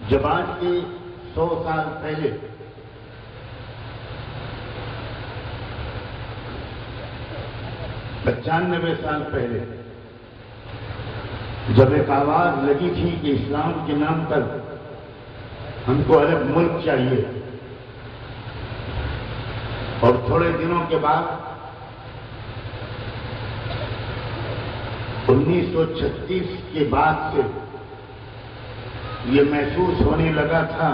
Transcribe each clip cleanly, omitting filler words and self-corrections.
جب آج کے 100 سال پہلے پچانوے سال پہلے جب ایک آواز لگی تھی کہ اسلام کے نام پر ہم کو الگ ملک چاہیے، اور تھوڑے دنوں کے بعد 1936 کے بعد سے یہ محسوس ہونے لگا تھا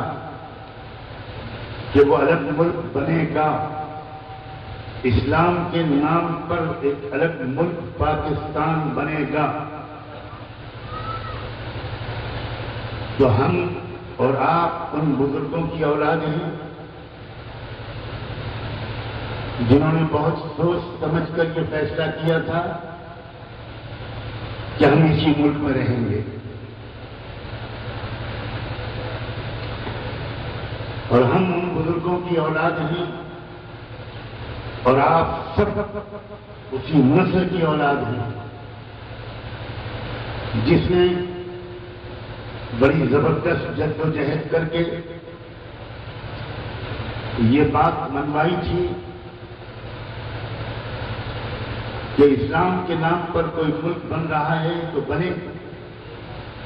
کہ وہ الگ ملک بنے گا، اسلام کے نام پر ایک الگ ملک پاکستان بنے گا، تو ہم اور آپ ان بزرگوں کی اولاد ہیں جنہوں نے بہت سوچ سمجھ کر یہ فیصلہ کیا تھا کہ ہم اسی ملک میں رہیں گے، اور ہم ان بزرگوں کی اولاد ہیں اور آپ سب اسی نسل کی اولاد ہیں جس نے بڑی زبردست جد و جہد کر کے یہ بات منوائی تھی کہ اسلام کے نام پر کوئی ملک بن رہا ہے تو بنے،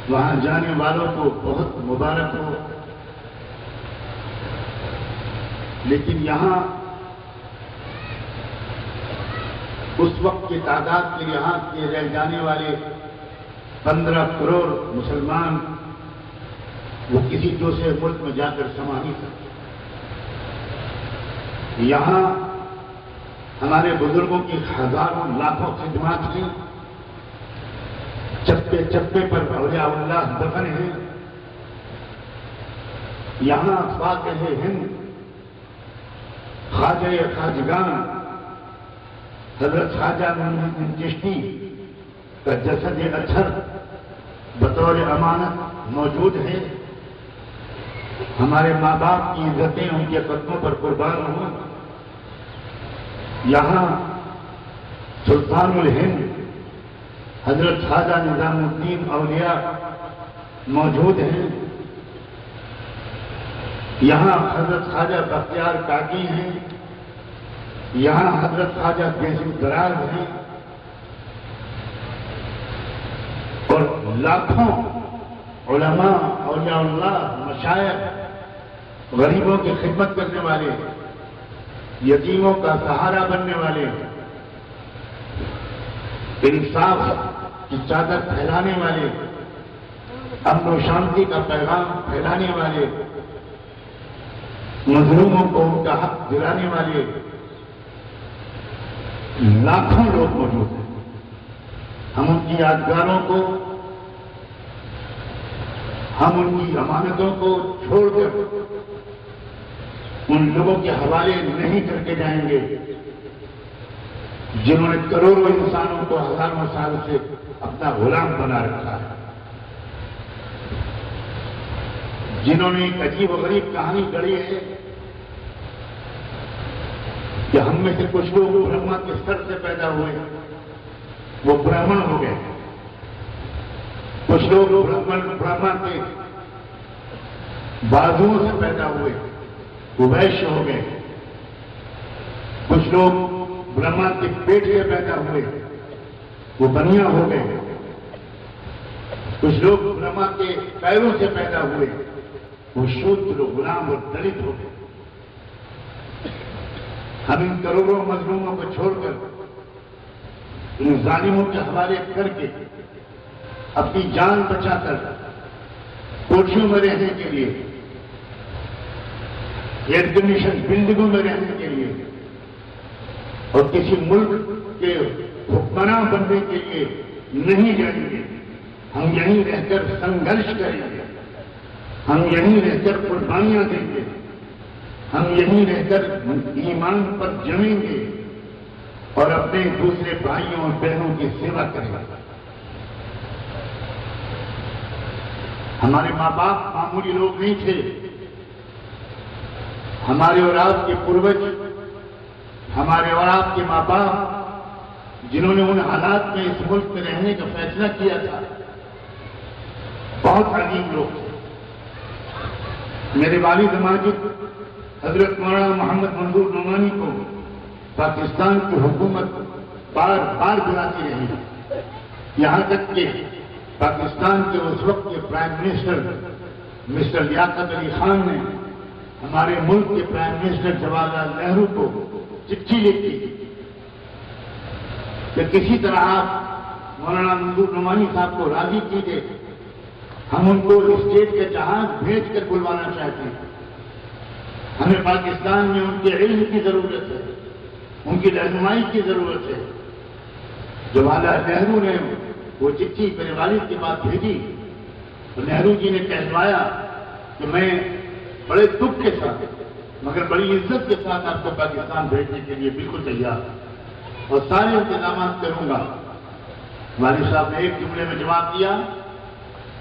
وہاں جانے والوں کو بہت مبارک ہو، لیکن یہاں اس وقت کی تعداد کے یہاں کے رہ جانے والے 15 کروڑ مسلمان وہ کسی دوسرے ملک میں جا کر سما نہیں سکتے۔ یہاں ہمارے بزرگوں کی ہزاروں لاکھوں خدمات ہیں، چپے چپے پر اولیاء اللہ دفن ہیں، یہاں فاتح ہند خواجہ خواجگان حضرت خواجہ معین چشتی کا جسد اطہر بطور امانت موجود ہے، ہمارے ماں باپ کی عزتیں ان کے قدموں پر قربان ہوں، یہاں سلطان الہند حضرت خواجہ نظام الدین اولیاء موجود ہیں، یہاں حضرت خواجہ بختیار کاکی ہیں، یہاں حضرت خواجہ بیزو دراز ہیں، اور لاکھوں علماء اولیاء اللہ مشائخ غریبوں کی خدمت کرنے والے، یتیموں کا سہارا بننے والے، انصاف کی چادر پھیلانے والے، امن و شانتی کا پیغام پھیلانے والے، مظلوموں کو ان کا حق دلانے والے لاکھوں لوگ موجود ہیں۔ ہم ان کی یادگاروں کو، ہم ان کی امانتوں کو چھوڑ کر ان لوگوں کے حوالے نہیں کر کے جائیں گے جنہوں نے کروڑوں انسانوں کو ہزاروں سال سے اپنا غلام بنا رکھا ہے، جنہوں نے ایک عجیب و غریب کہانی گڑھی ہے کہ ہم میں سے کچھ لوگ برہما کے سر سے پیدا ہوئے، وہ برہمن ہو گئے، کچھ لوگ برہما کے بازوؤں سے پیدا ہوئے، وہ ویشیہ ہو گئے، کچھ لوگ برہما کے پیٹ سے پیدا ہوئے، وہ بنیا ہو گئے، کچھ لوگ برہما کے پیروں سے پیدا ہوئے، وہ شودر غلام اور دلت ہو گئے۔ ہم ان کروڑوں مظلوموں کو چھوڑ کر ان ظالموں کے حوالے کر کے اپنی جان بچا کر کوٹھیوں میں رہنے کے لیے، ایئر کنڈیشن بلڈنگوں میں رہنے کے لیے اور کسی ملک کے حکمراں بننے کے لیے نہیں جائیں گے۔ ہم یہیں رہ کر سنگھرش کریں گے، ہم یہیں رہ کر قربانیاں دیں گے، ہم یہیں رہ کر ایمان پر جمیں گے اور اپنے دوسرے بھائیوں اور بہنوں کی سیوا کریں گے۔ ہمارے ماں باپ معمولی لوگ نہیں تھے، ہمارے اور آپ کے پروج، ہمارے اور آپ کے ماں باپ جنہوں نے ان حالات میں اس ملک میں رہنے کا فیصلہ کیا تھا، بہت عظیم لوگ تھے۔ میرے والد ماجد حضرت مولانا محمد منظور نعمانی کو پاکستان کی حکومت بار بار بلاتی رہی، یہاں تک کہ پاکستان کے اس وقت کے prime minister mister Liaquat Ali Khan نے ہمارے ملک کے پرائم منسٹر جواہر لال نہرو کو چٹھی لکھی کہ کسی طرح آپ مولانا منظور نعمانی صاحب کو راضی کیجیے، ہم ان کو اسٹیٹ کے جہاز بھیج کر بلوانا چاہتے ہیں، ہمیں پاکستان میں ان کے علم کی ضرورت ہے، ان کی رہنمائی کی ضرورت ہے۔ جواہر لال نہرو نے وہ چٹھی میرے والد کے پاس بھیجی تو نہرو جی نے کہلوایا کہ میں بڑے دکھ کے ساتھ مگر بڑی عزت کے ساتھ آپ کو پاکستان بھیجنے کے لیے بالکل تیار اور سارے انتظامات کروں گا۔ والد صاحب نے ایک جملے میں جواب دیا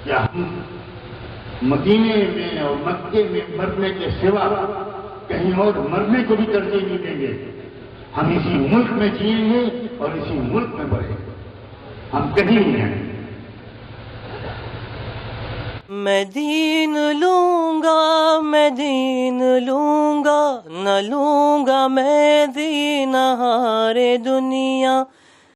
کہ ہم مدینے میں اور مکے میں مرنے کے سوا کہیں اور مرنے کو بھی ترجیح نہیں دیں گے، ہم اسی ملک میں جئیں گے اور اسی ملک میں بڑھیں گے، ہم کہیں نہیں جائیں گے۔ میں دین لوں گا، میں دین لوں گا، نہ لوں گا میں دین ہارے دنیا۔